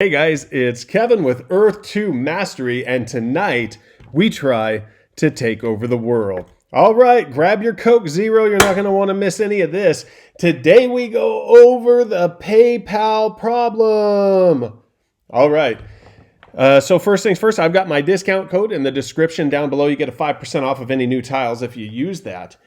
Hey guys, it's Kevin with Earth2 Mastery, and tonight we try to take over the world. All right, grab your Coke Zero. You're not going to want to miss any of this. Today we go over the PayPal problem. All right. So first things first, I've got my discount code in the description down below. You get a 5% off of any new tiles if you use that.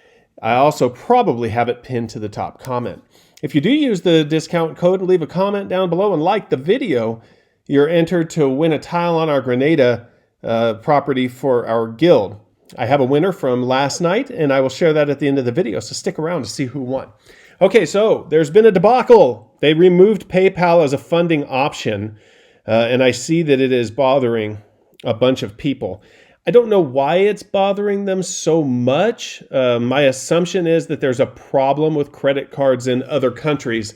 I also probably have it pinned to the top comment. If you do use the discount code and leave a comment down below and like the video, you're entered to win a tile on our Grenada property for our guild. I have a winner from last night, and I will share that at the end of the video, so stick around to see who won. Okay, so there's been a debacle. They removed PayPal as a funding option, and I see that it is bothering a bunch of people. I don't know why it's bothering them so much. My assumption is that there's a problem with credit cards in other countries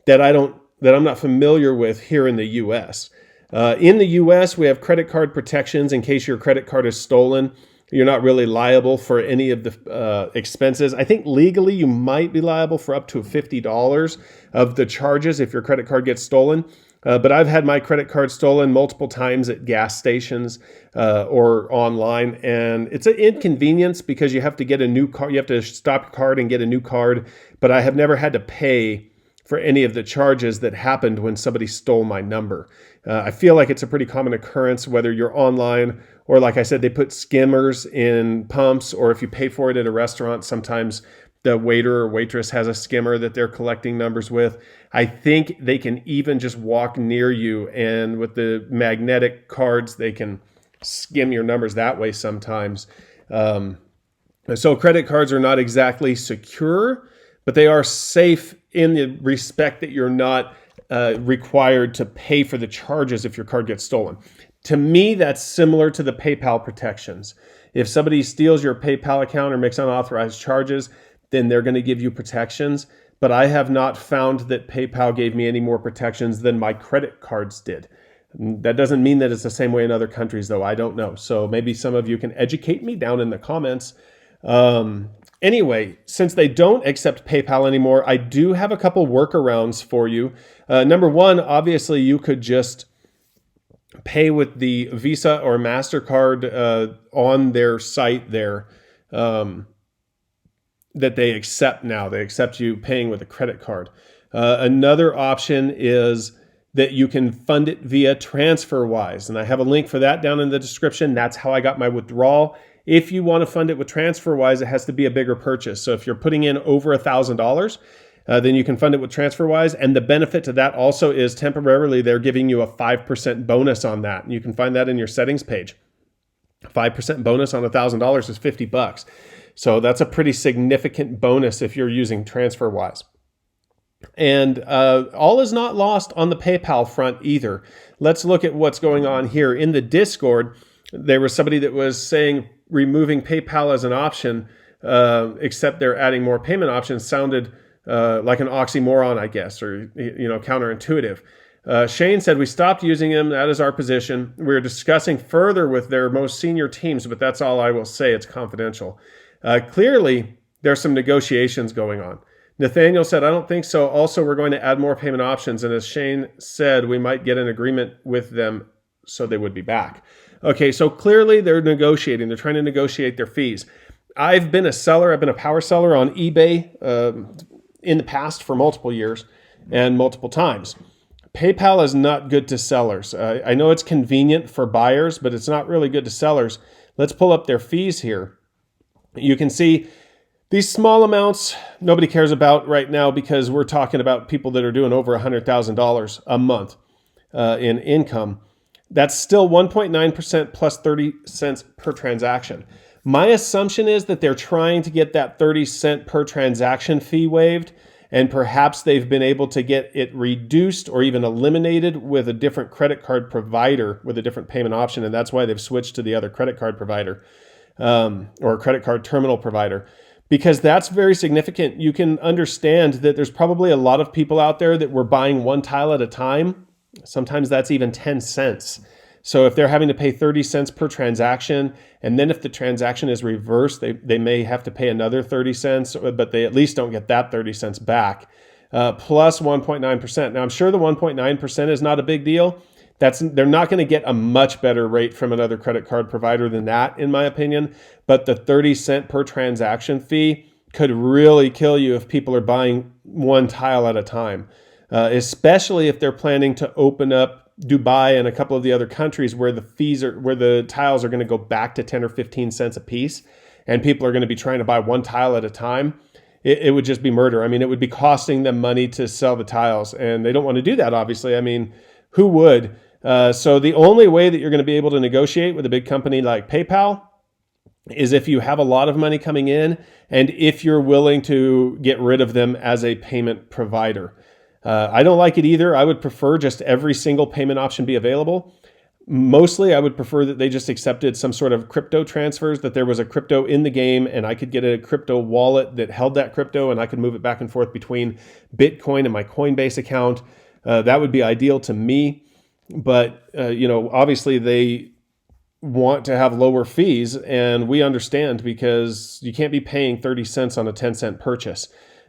that I'm not familiar with here in the U.S. In the U.S., we have credit card protections in case your credit card is stolen. You're not really liable for any of the expenses. I think legally you might be liable for up to $50 of the charges if your credit card gets stolen. But I've had my credit card stolen multiple times at gas stations or online, and it's an inconvenience because you have to get a new card. You have to stop your card and get a new card. But I have never had to pay for any of the charges that happened when somebody stole my number. I feel like it's a pretty common occurrence, whether you're online or, like I said, they put skimmers in pumps, or if you pay for it at a restaurant, sometimes the waiter or waitress has a skimmer that they're collecting numbers with. I think they can even just walk near you, and with the magnetic cards, they can skim your numbers that way sometimes. So credit cards are not exactly secure, but they are safe in the respect that you're not required to pay for the charges if your card gets stolen. To me, that's similar to the PayPal protections. If somebody steals your PayPal account or makes unauthorized charges, then they're going to give you protections. But I have not found that PayPal gave me any more protections than my credit cards did. That doesn't mean that it's the same way in other countries, though. I don't know. So maybe some of you can educate me down in the comments. Anyway, since they don't accept PayPal anymore, I do have a couple workarounds for you. Number one, obviously, you could just pay with the Visa or MasterCard on their site there that they accept now. They accept you paying with a credit card. Another option is that you can fund it via TransferWise, and I have a link for that down in the description. That's how I got my withdrawal. If you want to fund it with TransferWise, it has to be a bigger purchase. So if you're putting in over $1,000, then you can fund it with TransferWise. And the benefit to that also is temporarily they're giving you a 5% bonus on that. And you can find that in your settings page. 5% bonus on $1,000 is $50. So that's a pretty significant bonus if you're using TransferWise. And all is not lost on the PayPal front either. Let's look at what's going on here. In the Discord, there was somebody that was saying removing PayPal as an option, except they're adding more payment options, sounded like an oxymoron, I guess, or counterintuitive. Shane said, we stopped using them. That is our position. We're discussing further with their most senior teams, but that's all I will say. It's confidential. Clearly, there's some negotiations going on. Nathaniel said, I don't think so. Also, we're going to add more payment options. And as Shane said, we might get an agreement with them so they would be back. Okay, so clearly they're negotiating. They're trying to negotiate their fees. I've been a seller. I've been a power seller on eBay in the past for multiple years and multiple times. PayPal is not good to sellers. I know it's convenient for buyers, but it's not really good to sellers. Let's pull up their fees here. You can see these small amounts nobody cares about right now because we're talking about people that are doing over $100,000 a month in income. That's still 1.9% plus 30 cents per transaction. My assumption is that they're trying to get that 30 cent per transaction fee waived, and perhaps they've been able to get it reduced or even eliminated with a different credit card provider with a different payment option, and that's why they've switched to the other credit card provider or credit card terminal provider, because that's very significant. You can understand that there's probably a lot of people out there that were buying one tile at a time. Sometimes that's even 10 cents. So if they're having to pay 30 cents per transaction, and then if the transaction is reversed, they may have to pay another 30 cents, but they at least don't get that 30 cents back, plus 1.9%. Now, I'm sure the 1.9% is not a big deal. They're not going to get a much better rate from another credit card provider than that, in my opinion. But the 30 cent per transaction fee could really kill you if people are buying one tile at a time, especially if they're planning to open up Dubai and a couple of the other countries where the tiles are going to go back to 10 or 15 cents a piece, and people are going to be trying to buy one tile at a time. It would just be murder. I mean, it would be costing them money to sell the tiles, and they don't want to do that, obviously. I mean, who would? So the only way that you're going to be able to negotiate with a big company like PayPal is if you have a lot of money coming in and if you're willing to get rid of them as a payment provider. I don't like it either. I would prefer just every single payment option be available. Mostly, I would prefer that they just accepted some sort of crypto transfers, that there was a crypto in the game and I could get a crypto wallet that held that crypto and I could move it back and forth between Bitcoin and my Coinbase account. That would be ideal to me. But, obviously they want to have lower fees, and we understand because you can't be paying 30 cents on a 10-cent purchase.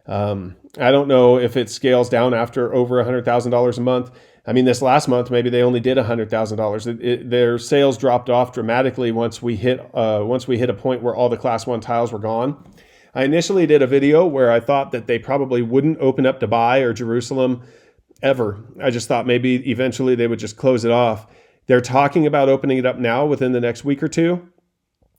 I don't know if it scales down after over $100,000 a month. I mean, this last month, maybe they only did $100,000. Their sales dropped off dramatically once we hit a point where all the Class 1 tiles were gone. I initially did a video where I thought that they probably wouldn't open up Dubai or Jerusalem ever. I just thought maybe eventually they would just close it off. They're talking about opening it up now within the next week or two.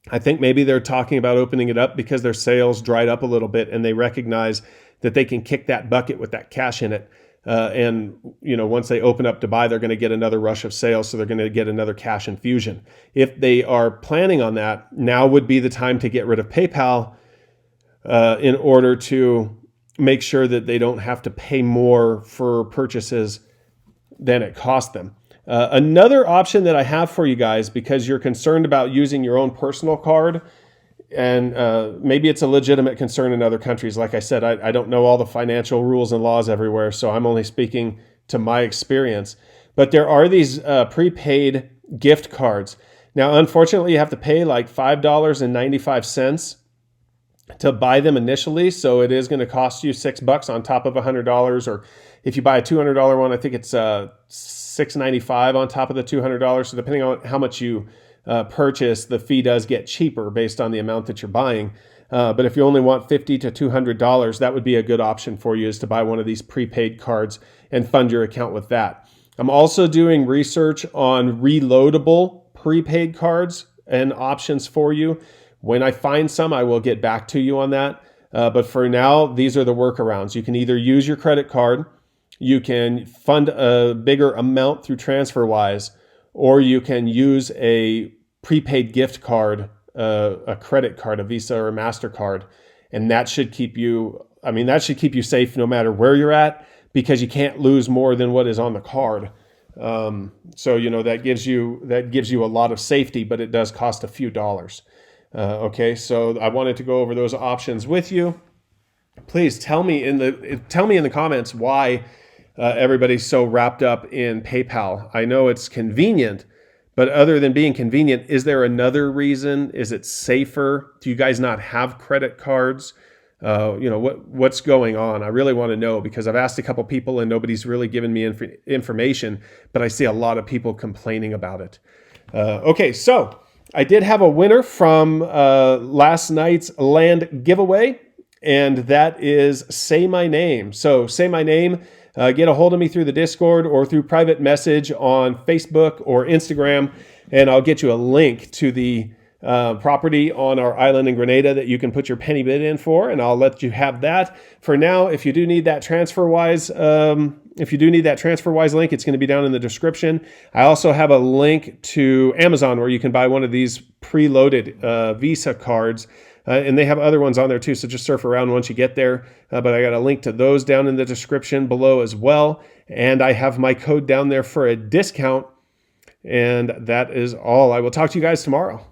I think maybe they're talking about opening it up because their sales dried up a little bit and they recognize that they can kick that bucket with that cash in it. Once they open up Dubai, they're going to get another rush of sales. So they're going to get another cash infusion. If they are planning on that, now would be the time to get rid of PayPal in order to make sure that they don't have to pay more for purchases than it cost them. Another option that I have for you guys, because you're concerned about using your own personal card, and maybe it's a legitimate concern in other countries. Like I said, I don't know all the financial rules and laws everywhere, so I'm only speaking to my experience. But there are these prepaid gift cards. Now, unfortunately, you have to pay like $5.95 to buy them initially, so it is going to cost you $6 on top of $100. Or if you buy a $200 one, I think it's $6.95 on top of the $200. So depending on how much you purchase, the fee does get cheaper based on the amount that you're buying. But if you only want $50 to $200, that would be a good option for you, is to buy one of these prepaid cards and fund your account with that. I'm also doing research on reloadable prepaid cards and options for you. When I find some, I will get back to you on that. But for now, these are the workarounds. You can either use your credit card, you can fund a bigger amount through TransferWise, or you can use a prepaid gift card, a credit card, a Visa or a MasterCard. And that should keep you safe no matter where you're at, because you can't lose more than what is on the card. So that gives you a lot of safety, but it does cost a few dollars. Okay, so I wanted to go over those options with you. Please tell me in the comments why everybody's so wrapped up in PayPal. I know it's convenient, but other than being convenient, is there another reason? Is it safer? Do you guys not have credit cards? What's going on? I really want to know, because I've asked a couple people and nobody's really given me information, but I see a lot of people complaining about it. Okay, so I did have a winner from last night's land giveaway, and that is Say My Name. So Say My Name, get a hold of me through the Discord or through private message on Facebook or Instagram, and I'll get you a link to the property on our island in Grenada that you can put your penny bid in for, and I'll let you have that. For now, if you do need that TransferWise link, it's going to be down in the description. I also have a link to Amazon where you can buy one of these preloaded Visa cards, and they have other ones on there too, so just surf around once you get there. But I got a link to those down in the description below as well, and I have my code down there for a discount, and that is all. I will talk to you guys tomorrow.